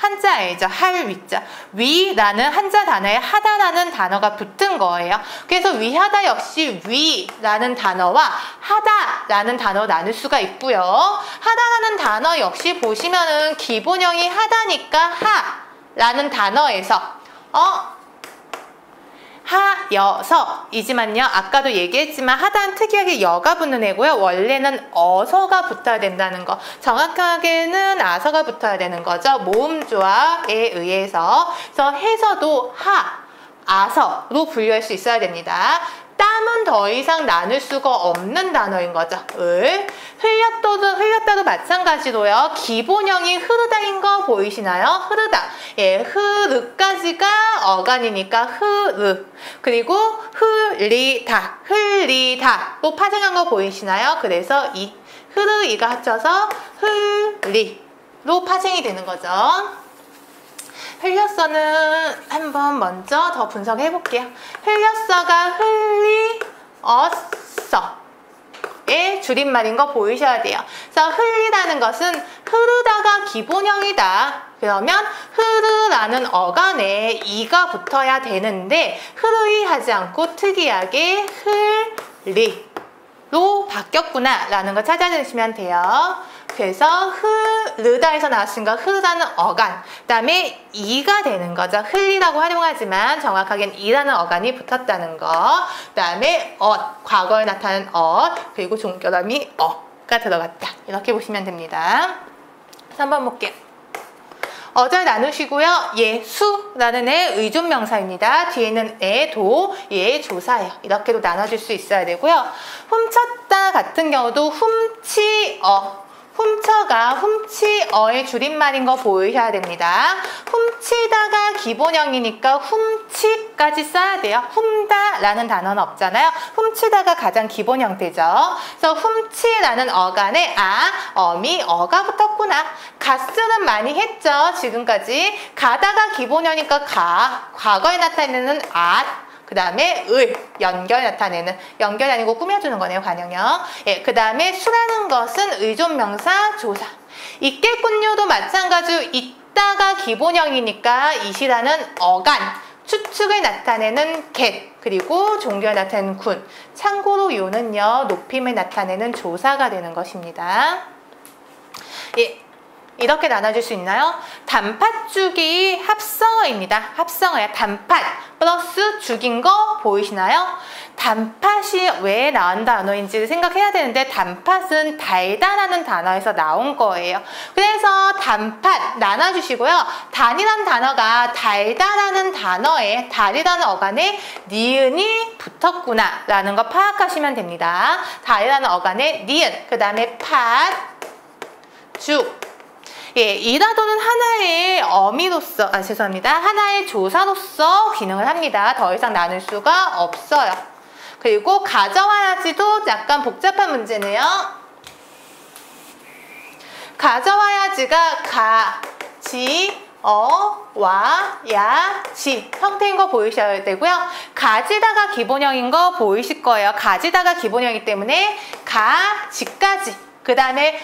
한자 알죠? 할 위자. 위라는 한자 단어에 하다라는 단어가 붙은 거예요. 그래서 위하다 역시 위라는 단어와 하다라는 단어 나눌 수가 있고요. 하다라는 단어 역시 보시면은 기본형이 하다니까 하라는 단어에서 하여서이지만요. 아까도 얘기했지만 하다는 특이하게 여가 붙는 애고요. 원래는 어서가 붙어야 된다는 거. 정확하게는 아서가 붙어야 되는 거죠. 모음조합에 의해서. 그래서 해서도 아서로 분류할 수 있어야 됩니다. 땀은 더 이상 나눌 수가 없는 단어인 거죠. 흘렸다도 마찬가지로요. 기본형이 흐르다인 거 보이시나요? 흐르다. 예, 흐르까지가 어간이니까 흐르. 그리고 흘리다로 파생한 거 보이시나요? 그래서 이 흐르이가 합쳐서 흘리로 파생이 되는 거죠. 흘렸어는 한번 먼저 더 분석해 볼게요. 흘렸어가 흘리었어의 줄임말인 거 보이셔야 돼요. 그래서 흘리라는 것은 흐르다가 기본형이다. 그러면 흐르라는 어간에 이가 붙어야 되는데 흐르이 하지 않고 특이하게 흘리로 바뀌었구나 라는 걸 찾아주시면 돼요. 그래서 흐르다에서 나왔으니까 흐르다는 어간, 그 다음에 이가 되는 거죠. 흘리라고 활용하지만 정확하게는 이라는 어간이 붙었다는 거, 그 다음에 과거에 나타나는 그리고 종결함이 가 들어갔다. 이렇게 보시면 됩니다. 그래서 한번 볼게요. 어절 나누시고요. 수라는 애 의존명사입니다. 뒤에는 도, 조사예요. 이렇게도 나눠줄 수 있어야 되고요. 훔쳤다 같은 경우도 훔쳐가 훔치어의 줄임말인 거 보이셔야 됩니다. 훔치다가 기본형이니까 훔치까지 써야 돼요. 훔다라는 단어는 없잖아요. 훔치다가 가장 기본 형태죠. 그래서 훔치라는 어간에 어가 붙었구나. 가스는 많이 했죠. 지금까지. 가다가 기본형이니까 과거에 나타내는 그 다음에 연결 나타내는, 연결이 아니고 꾸며주는 거네요, 관형형. 예, 그 다음에 수라는 것은 의존명사 조사. 있겠군요도 마찬가지로 있다가 기본형이니까 이시라는 어간, 추측을 나타내는 get, 그리고 종결을 나타내는 군. 참고로 요는요, 높임을 나타내는 조사가 되는 것입니다. 예. 이렇게 나눠줄 수 있나요? 단팥죽이 합성어입니다. 합성어야. 단팥 플러스 죽인 거 보이시나요? 단팥이 왜 나온 단어인지를 생각해야 되는데 단팥은 달다라는 단어에서 나온 거예요. 그래서 단팥 나눠주시고요. 단이라는 단어가 달다라는 단어에 달이라는 어간에 니은이 붙었구나 라는 거 파악하시면 됩니다. 달이라는 어간에 니은, 그 다음에 팥, 죽. 예, 이라도는 하나의 하나의 조사로서 기능을 합니다. 더 이상 나눌 수가 없어요. 그리고 가져와야지도 약간 복잡한 문제네요. 가져와야지가 와야지 형태인 거 보이셔야 되고요. 가지다가 기본형인 거 보이실 거예요. 가지다가 기본형이기 때문에 가지까지. 그 다음에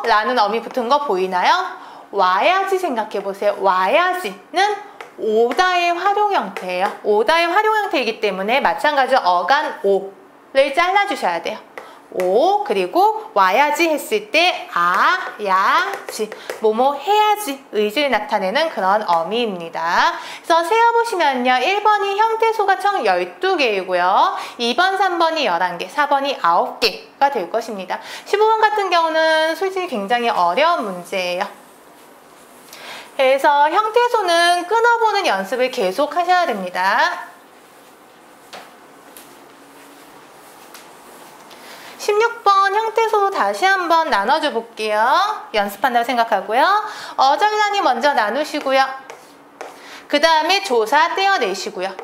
라는 어미 붙은 거 보이나요? 와야지 생각해 보세요. 와야지는 오다의 활용 형태예요. 오다의 활용 형태이기 때문에 마찬가지로 어간 오를 잘라주셔야 돼요. 그리고 와야지 했을 때 야지 뭐뭐 해야지 의지를 나타내는 그런 어미입니다. 그래서 세어보시면요. 1번이 형태소가 총 12개이고요. 2번, 3번이 11개, 4번이 9개가 될 것입니다. 15번 같은 경우는 솔직히 굉장히 어려운 문제예요. 그래서 형태소는 끊어보는 연습을 계속 하셔야 됩니다. 16번 형태소 다시 한번 나눠줘 볼게요. 연습한다고 생각하고요. 어절단위 먼저 나누시고요. 그 다음에 조사 떼어내시고요.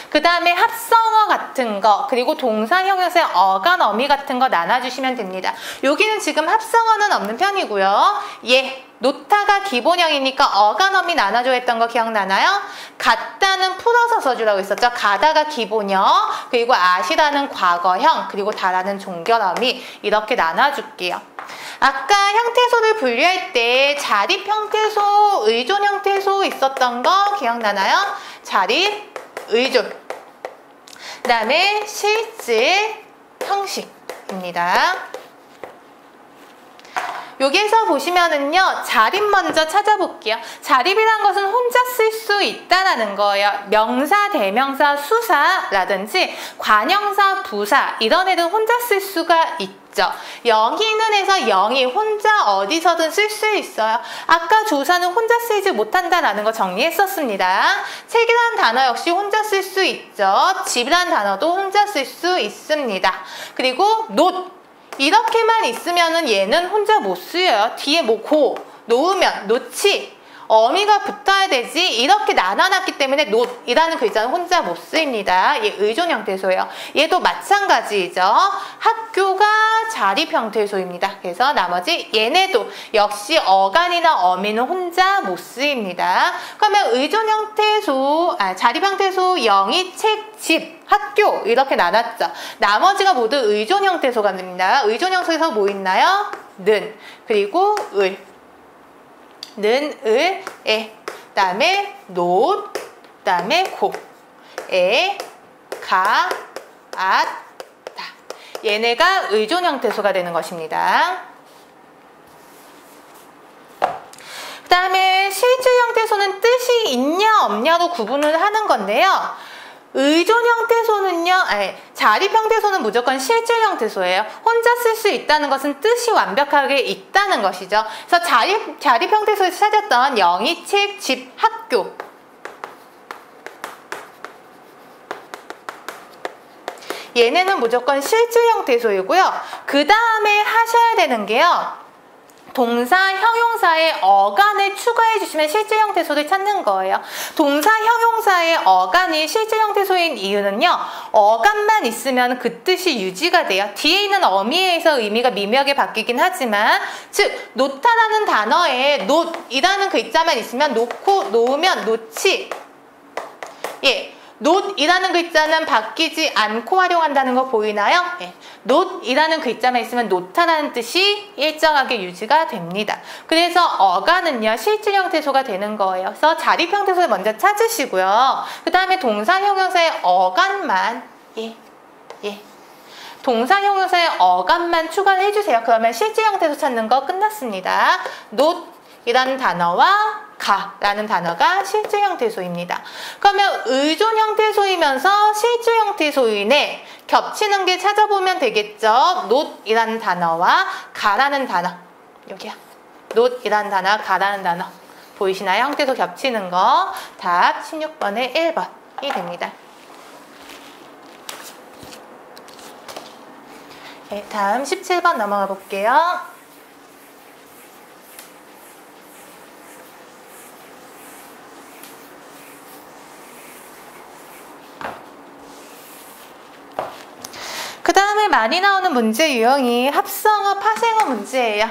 그 다음에 합성어 같은 거, 그리고 동사 형용사의 어간 어미 같은 거 나눠주시면 됩니다. 여기는 지금 합성어는 없는 편이고요. 놓다가 기본형이니까 어간 어미 나눠줘 했던 거 기억나나요? 같다는 풀어서 써주라고 했었죠. 가다가 기본형, 그리고 아시다는 과거형, 그리고 다라는 종결어미 이렇게 나눠줄게요. 아까 형태소를 분류할 때 자립 형태소, 의존 형태소 있었던 거 기억나나요? 자립, 의존, 그 다음에 실질, 형식입니다. 여기에서 보시면은요, 자립 먼저 찾아볼게요. 자립이란 것은 혼자 쓸 수 있다라는 거예요. 명사, 대명사, 수사라든지 관형사, 부사 이런 애들 혼자 쓸 수가 있죠. 영희는 해서 영희 혼자 어디서든 쓸 수 있어요. 아까 조사는 혼자 쓰지 못한다라는 거 정리했었습니다. 책이라는 단어 역시 혼자 쓸 수 있죠. 집이라는 단어도 혼자 쓸 수 있습니다. 그리고 not 이렇게만 있으면은 얘는 혼자 못 쓰여요. 뒤에 뭐 놓으면 놓지 어미가 붙어야 되지 이렇게 나눠놨기 때문에 not이라는 글자는 혼자 못 쓰입니다. 얘 의존 형태소예요. 얘도 마찬가지죠. 학교가 자립 형태소입니다. 그래서 나머지 얘네도 역시 어간이나 어미는 혼자 못 쓰입니다. 그러면 의존 형태소, 자립 형태소, 영희, 책, 집, 학교 이렇게 나눴죠. 나머지가 모두 의존 형태소가 됩니다. 의존 형태소 뭐 있나요? 는, 그리고 을. 는, 을, 에, 그다음에 not, 그다음에 고, 에, 가, 앗, 다. 얘네가 의존 형태소가 되는 것입니다. 그다음에 실질 형태소는 뜻이 있냐 없냐로 구분을 하는 건데요. 의존 형태소는요, 자립 형태소는 무조건 실질 형태소예요. 혼자 쓸 수 있다는 것은 뜻이 완벽하게 있다는 것이죠. 그래서 자립 형태소에서 찾았던 영희, 책, 집, 학교. 얘네는 무조건 실질 형태소이고요. 그 다음에 하셔야 되는 게요. 동사, 형용사의 어간을 추가해 주시면 실질 형태소를 찾는 거예요. 동사, 형용사의 어간이 실질 형태소인 이유는요. 어간만 있으면 그 뜻이 유지가 돼요. 뒤에 있는 어미에 의해서 의미가 미묘하게 바뀌긴 하지만 즉, 놓다라는 단어에 not이라는 글자만 있으면 놓으면 놓지. 예. not이라는 글자는 바뀌지 않고 활용한다는 거 보이나요? 예. not이라는 글자만 있으면 놓다라는 뜻이 일정하게 유지가 됩니다. 그래서 어간은요, 실질 형태소가 되는 거예요. 그래서 자립 형태소를 먼저 찾으시고요. 그 다음에 동사, 형용사의 어간만, 동사, 형용사의 어간만 추가를 해주세요. 그러면 실질 형태소 찾는 거 끝났습니다. not이라는 단어와 가라는 단어가 실질 형태소입니다. 그러면 의존 형태소이면서 실질 형태소인에 겹치는 게 찾아보면 되겠죠. not이라는 단어와 가라는 단어. 여기야. not이라는 단어와 가라는 단어. 보이시나요? 형태소 겹치는 거. 답 16번의 1번이 됩니다. 네, 다음 17번 넘어가 볼게요. 그 다음에 많이 나오는 문제 유형이 합성어, 파생어 문제예요.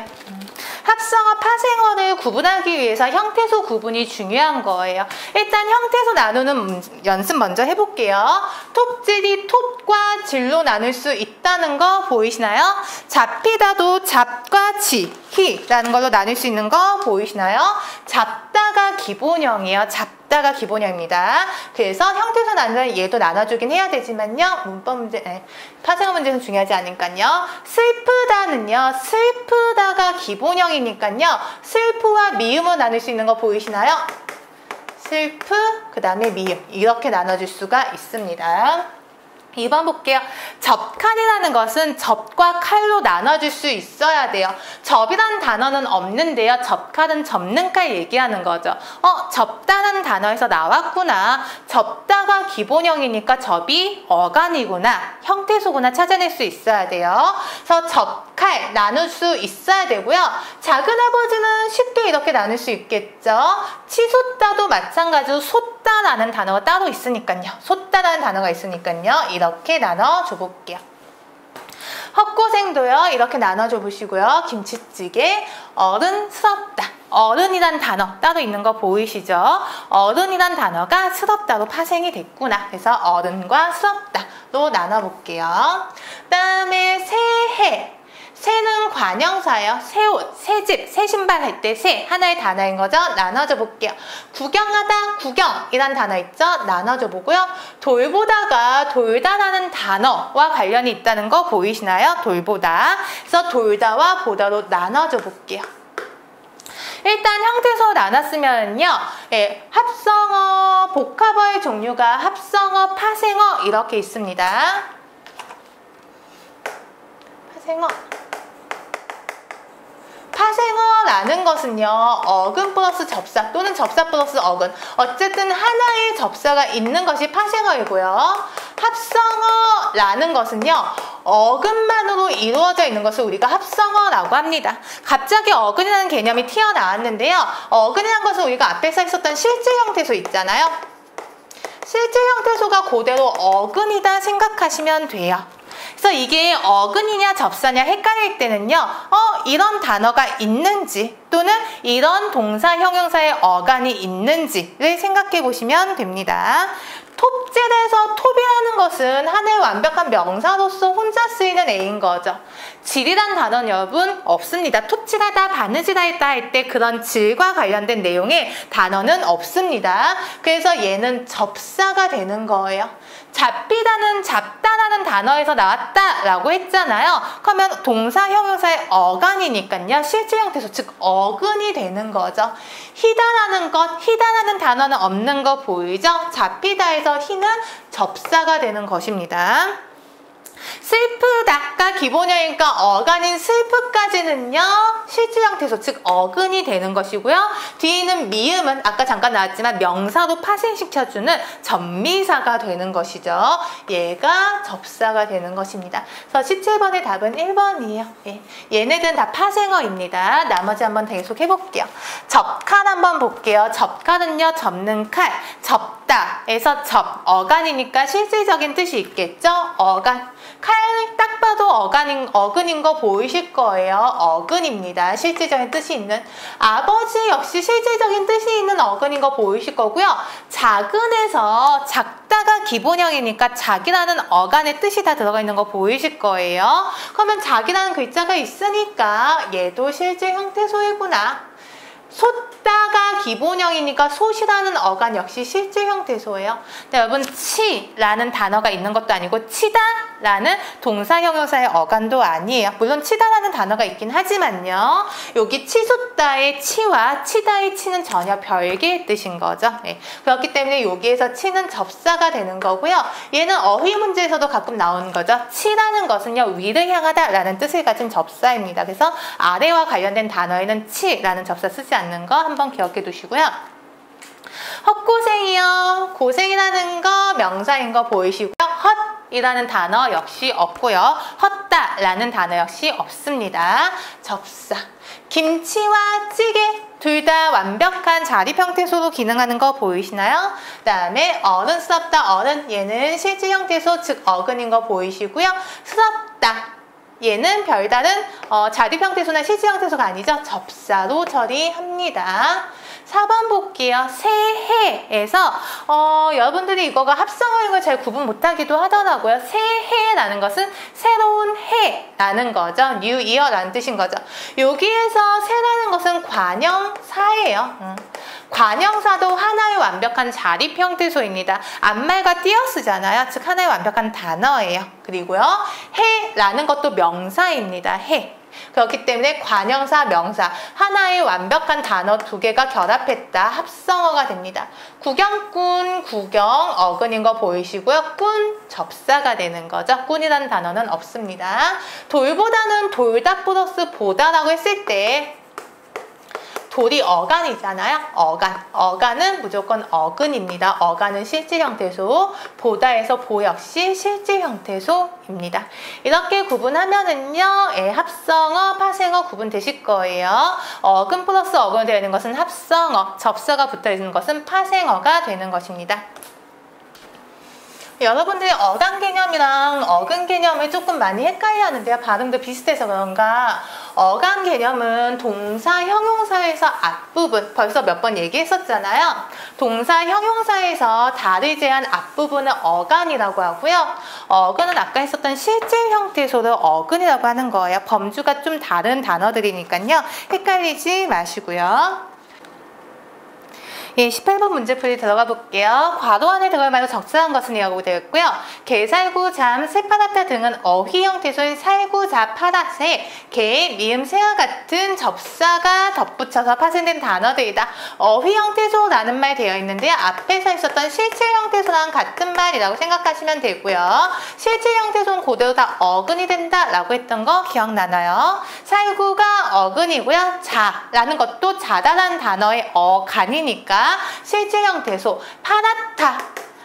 합성어, 파생어를 구분하기 위해서 형태소 구분이 중요한 거예요. 일단 형태소 나누는 연습 먼저 해볼게요. 톱질이 톱과 질로 나눌 수 있다는 거 보이시나요? 잡히다도 잡과 지, 히라는 걸로 나눌 수 있는 거 보이시나요? 잡다가 기본형이에요. 잡다가 기본형입니다. 그래서 형태소 나누면 얘도 나눠주긴 해야 되지만요. 문법 문제, 파생어 문제는 중요하지 않으니까요. 슬프다는요. 슬프다가 기본형이니까요. 슬프와 미음을 나눌 수 있는 거 보이시나요? 슬프, 그 다음에 미음. 이렇게 나눠줄 수가 있습니다. 2번 볼게요. 접칼이라는 것은 접과 칼로 나눠줄 수 있어야 돼요. 접이라는 단어는 없는데요. 접칼은 접는 칼 얘기하는 거죠. 접다라는 단어에서 나왔구나. 접다가 기본형이니까 접이 어간이구나. 형태소구나 찾아낼 수 있어야 돼요. 그래서 접칼 나눌 수 있어야 되고요. 작은아버지는 쉽게 이렇게 나눌 수 있겠죠. 치솟다도 마찬가지로 솟다라는 단어가 따로 있으니까요. 솟다라는 단어가 있으니까요. 이렇게 나눠줘 볼게요. 헛고생도요. 이렇게 나눠줘 보시고요. 김치찌개, 어른스럽다. 어른이란 단어 따로 있는 거 보이시죠? 어른이란 단어가 스럽다로 파생이 됐구나. 그래서 어른과 스럽다로 나눠볼게요. 그 다음에 새해. 새는 관형사예요. 새 옷, 새 집, 새 신발 할 때 새 하나의 단어인 거죠. 나눠줘 볼게요. 구경하다, 구경이란 단어 있죠. 나눠줘 보고요. 돌보다가 돌다라는 단어와 관련이 있다는 거 보이시나요? 돌보다. 그래서 돌다와 보다로 나눠줘 볼게요. 일단 형태소 나눴으면요. 예, 합성어, 복합어의 종류가 합성어, 파생어 이렇게 있습니다. 파생어라는 것은요, 어근 플러스 접사 또는 접사 플러스 어근, 어쨌든 하나의 접사가 있는 것이 파생어이고요. 합성어라는 것은요, 어근만으로 이루어져 있는 것을 우리가 합성어라고 합니다. 갑자기 어근이라는 개념이 튀어나왔는데요. 어근이라는 것은 우리가 앞에서 있었던 실제 형태소 있잖아요. 실제 형태소가 그대로 어근이다 생각하시면 돼요. 그래서 이게 어근이냐 접사냐 헷갈릴 때는요. 이런 단어가 있는지 또는 이런 동사 형용사의 어간이 있는지를 생각해 보시면 됩니다. 톱질에서 톱이라는 것은 하나의 완벽한 명사로서 혼자 쓰이는 애인 거죠. 질이란 단어는 여러분 없습니다. 톱질하다, 바느질하다 할 때 그런 질과 관련된 내용의 단어는 없습니다. 그래서 얘는 접사가 되는 거예요. 잡히다는 잡다라는 단어에서 나왔다라고 했잖아요. 그러면 동사 형용사의 어간이니까요. 실제 형태소 즉 어근이 되는 거죠. 희다라는 것, 희다라는 단어는 없는 거 보이죠? 잡히다에서 희는 접사가 되는 것입니다. 슬프다가 기본형이니까 어간인 슬프까지는요. 실제 형태소 즉 어근이 되는 것이고요. 뒤에 있는 미음은 아까 잠깐 나왔지만 명사로 파생시켜주는 전미사가 되는 것이죠. 얘가 접사가 되는 것입니다. 그래서 17번의 답은 1번이에요. 예. 얘네들은 다 파생어입니다. 나머지 한번 계속 해볼게요. 접칼 한번 볼게요. 접칼은요. 접는 칼, 접다에서 접, 어간이니까 실질적인 뜻이 있겠죠. 어간. 칼 딱 봐도 어근인 거 보이실 거예요. 어근입니다. 실질적인 뜻이 있는. 아버지 역시 실질적인 뜻이 있는 어근인 거 보이실 거고요. 작은에서 작다가 기본형이니까 작이라는 어간의 뜻이 다 들어가 있는 거 보이실 거예요. 그러면 작이라는 글자가 있으니까 얘도 실제 형태소이구나. 솟다가 기본형이니까 솟이라는 어간 역시 실제 형태소예요. 근데 여러분 치라는 단어가 있는 것도 아니고 치다라는 동사 형용사의 어간도 아니에요. 물론 치다라는 단어가 있긴 하지만요. 여기 치솟다의 치와 치다의 치는 전혀 별개의 뜻인 거죠. 네. 그렇기 때문에 여기에서 치는 접사가 되는 거고요. 얘는 어휘 문제에서도 가끔 나오는 거죠. 치라는 것은요. 위를 향하다 라는 뜻을 가진 접사입니다. 그래서 아래와 관련된 단어에는 치라는 접사 쓰지 않는 거 한번 기억해 두시고요. 헛고생이요. 고생이라는 거 명사인 거 보이시고요. 헛이라는 단어 역시 없고요. 헛다라는 단어 역시 없습니다. 접사. 김치와 찌개 둘 다 완벽한 자립 형태소로 기능하는 거 보이시나요? 그 다음에 어른스럽다 어른 얘는 실제 형태소 즉 어근인 거 보이시고요. 스럽다 얘는 별다른 자립 형태소나 실제 형태소가 아니죠. 접사로 처리합니다. 4번 볼게요. 새해에서 여러분들이 이거가 합성어인 걸 잘 구분 못하기도 하더라고요. 새해라는 것은 새로운 해라는 거죠. New Year라는 뜻인 거죠. 여기에서 새라는 것은 관형사예요. 관형사도 하나의 완벽한 자립 형태소입니다. 앞말과 띄어 쓰잖아요. 즉 하나의 완벽한 단어예요. 그리고요. 해라는 것도 명사입니다. 해. 그렇기 때문에 관형사, 명사 하나의 완벽한 단어 두 개가 결합했다. 합성어가 됩니다. 구경꾼, 구경 어근인 거 보이시고요. 꾼 접사가 되는 거죠. 꾼이라는 단어는 없습니다. 돌보다는 돌다 플러스 보다라고 했을 때 돌이 어간이잖아요. 어간은 무조건 어근입니다. 어간은 실제 형태소, 보다에서 보 역시 실제 형태소입니다. 이렇게 구분하면은요, 합성어, 파생어 구분되실 거예요. 어근 플러스 어근이 되는 것은 합성어, 접사가 붙어 있는 것은 파생어가 되는 것입니다. 여러분들이 어간 개념이랑 어근 개념을 조금 많이 헷갈려 하는데요. 발음도 비슷해서 그런가 어간 개념은 동사, 형용사에서 앞부분, 벌써 몇 번 얘기했었잖아요. 동사, 형용사에서 다를 제한 앞부분은 어간이라고 하고요. 어근은 아까 했었던 실질 형태소를 어근이라고 하는 거예요. 범주가 좀 다른 단어들이니까요. 헷갈리지 마시고요. 예, 18번 문제풀이 들어가 볼게요. 괄호 안에 들어갈 말고 적절한 것은 이라고 되어 있고요. 개, 살구, 잠, 새, 파랗다 등은 어휘 형태소인 살구, 자, 파랗새, 개, 미음, 새와 같은 접사가 덧붙여서 파생된 단어들이다. 어휘 형태소라는 말 되어 있는데요. 앞에서 있었던 실질 형태소랑 같은 말이라고 생각하시면 되고요. 실질 형태소는 그대로 다 어근이 된다라고 했던 거 기억나나요? 살구가 어근이고요. 자라는 것도 자다라는 단어의 어간이니까 실질 형태소 파랗다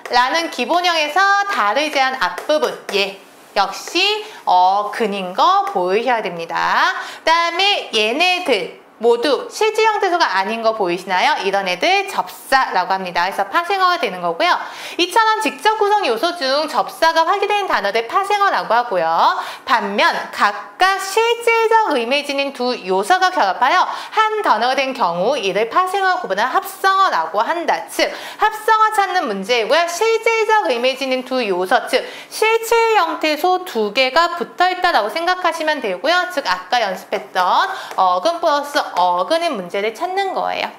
라는 기본형에서 다를 제한 앞부분 예 역시 어근인 거 보이셔야 됩니다. 그 다음에 얘네들 모두 실질 형태소가 아닌 거 보이시나요? 이런 애들 접사라고 합니다. 그래서 파생어가 되는 거고요. 이처럼 직접 구성 요소 중 접사가 확인되는 단어들 파생어라고 하고요. 반면 각각 실질적 의미 지닌 두 요소가 결합하여 한 단어가 된 경우 이를 파생어와 구분한 합성어라고 한다. 즉 합성어 찾는 문제이고요. 실질적 의미 지닌 두 요소, 즉 실질 형태소 두 개가 붙어있다라고 생각하시면 되고요. 즉 아까 연습했던 어근 플러스 어근의 문제를 찾는 거예요.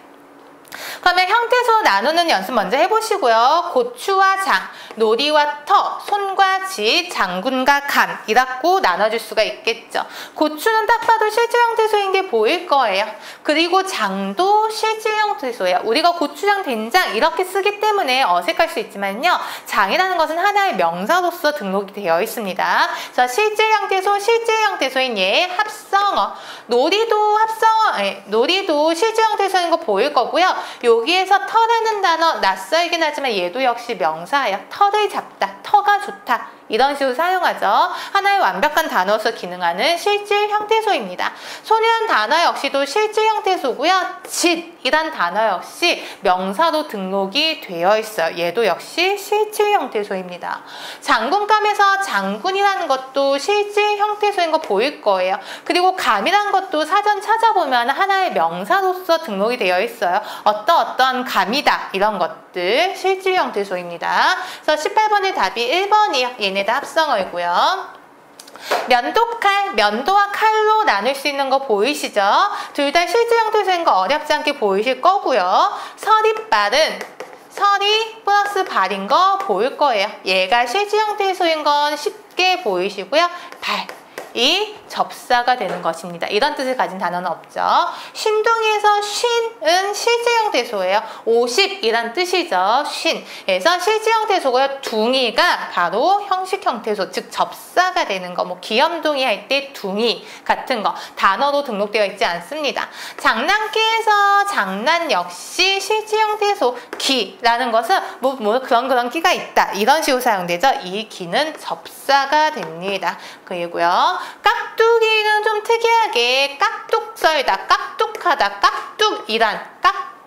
그러면 형태소 나누는 연습 먼저 해보시고요. 고추와 장, 놀이와 터, 손과 지, 장군과 감 이라고 나눠줄 수가 있겠죠. 고추는 딱 봐도 실질 형태소인 게 보일 거예요. 그리고 장도 실질 형태소예요. 우리가 고추장, 된장 이렇게 쓰기 때문에 어색할 수 있지만요. 장이라는 것은 하나의 명사로서 등록이 되어 있습니다. 자, 실질 형태소, 실질 형태소인 얘 합성어. 놀이도 합성어, 놀이도 실질 형태소인 거 보일 거고요. 여기에서 터라는 단어 낯설긴 하지만 얘도 역시 명사예요. 터를 잡다, 터가 좋다 이런 식으로 사용하죠. 하나의 완벽한 단어로서 기능하는 실질 형태소입니다. 소리란 단어 역시도 실질 형태소고요. 짓이란 단어 역시 명사로 등록이 되어 있어요. 얘도 역시 실질 형태소입니다. 장군감에서 장군이라는 것도 실질 형태소인 거 보일 거예요. 그리고 감이라는 것도 사전 찾아보면 하나의 명사로서 등록이 되어 있어요. 어떤 감이다 이런 것들 실질 형태소입니다. 그래서 18번의 답이 1번이에요. 얘네 다 합성어이고요. 면도칼, 면도와 칼로 나눌 수 있는 거 보이시죠? 둘 다 실질 형태소인 거 어렵지 않게 보이실 거고요. 서리발은 서리 플러스 발인 거 보일 거예요. 얘가 실질 형태소인 건 쉽게 보이시고요. 발. 이 접사가 되는 것입니다. 이런 뜻을 가진 단어는 없죠. 쉰둥이에서 쉰은 실질 형태소예요. 50이란 뜻이죠. 쉰. 그래서 실질 형태소고요. 둥이가 바로 형식 형태소, 즉 접사가 되는 거. 뭐 귀염둥이 할 때 둥이 같은 거 단어로 등록되어 있지 않습니다. 장난기에서 장난 역시 실질 형태소. 기라는 것은 뭐 그런 기가 있다. 이런 식으로 사용되죠. 이 기는 접사가 됩니다. 그리고요. 깍두기는 좀 특이하게 깍둑 썰다, 깍둑하다,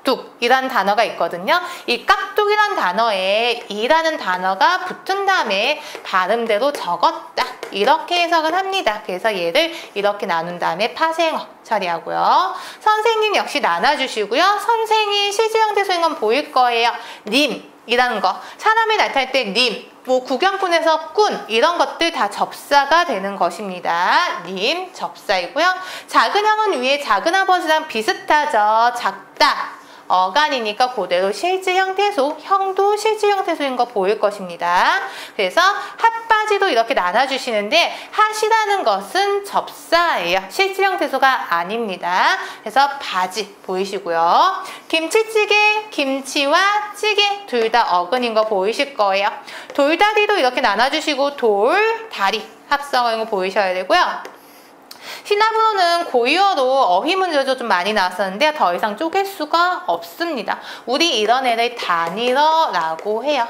깍둑이란 단어가 있거든요. 이 깍둑이란 단어에 이라는 단어가 붙은 다음에 발음대로 적었다. 이렇게 해석을 합니다. 그래서 얘를 이렇게 나눈 다음에 파생어 처리하고요. 선생님 역시 나눠주시고요. 선생이 실질 형태소인 건 보일 거예요. 님 이라는 거. 사람이 나타날 때 님, 뭐 구경꾼에서 꾼 이런 것들 다 접사가 되는 것입니다. 님 접사이고요. 작은 형은 위에 작은아버지랑 비슷하죠. 작다. 어간이니까 그대로 실질 형태소, 형도 실질 형태소인 거 보일 것입니다. 그래서 핫바지도 이렇게 나눠주시는데 핫이라는 것은 접사예요. 실질 형태소가 아닙니다. 그래서 바지 보이시고요. 김치찌개, 김치와 찌개 둘 다 어근인 거 보이실 거예요. 돌다리도 이렇게 나눠주시고 돌, 다리 합성어인 거 보이셔야 되고요. 시나브로는 고유어로 어휘 문제도 좀 많이 나왔었는데 더 이상 쪼갤 수가 없습니다. 우리 이런 애를 단일어라고 해요.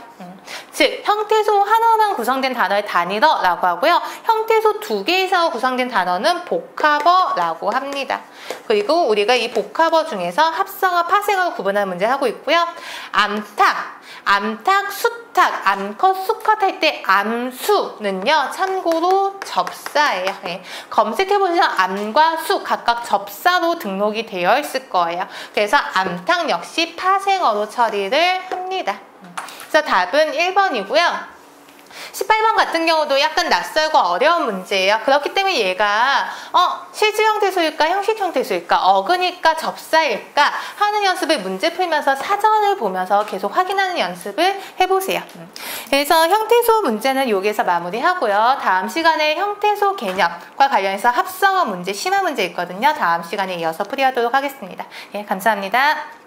즉 형태소 하나만 구성된 단어를 단일어라고 하고요. 형태소 2개 이상으로 구성된 단어는 복합어라고 합니다. 그리고 우리가 이 복합어 중에서 합성어, 파생어를 구분하는 문제 하고 있고요. 암탉, 숫 암탉, 암컷, 수컷 할 때 암수는요 참고로 접사예요. 예. 검색해보시면 암과 수 각각 접사로 등록이 되어 있을 거예요. 그래서 암탉 역시 파생어로 처리를 합니다. 그래서 답은 1번이고요. 18번 같은 경우도 약간 낯설고 어려운 문제예요. 그렇기 때문에 얘가 실질 형태소일까 형식 형태소일까 어근일까 접사일까 하는 연습을 문제 풀면서 사전을 보면서 계속 확인하는 연습을 해보세요. 그래서 형태소 문제는 여기에서 마무리하고요. 다음 시간에 형태소 개념과 관련해서 합성어 문제, 심화 문제 있거든요. 다음 시간에 이어서 풀이하도록 하겠습니다. 예, 감사합니다.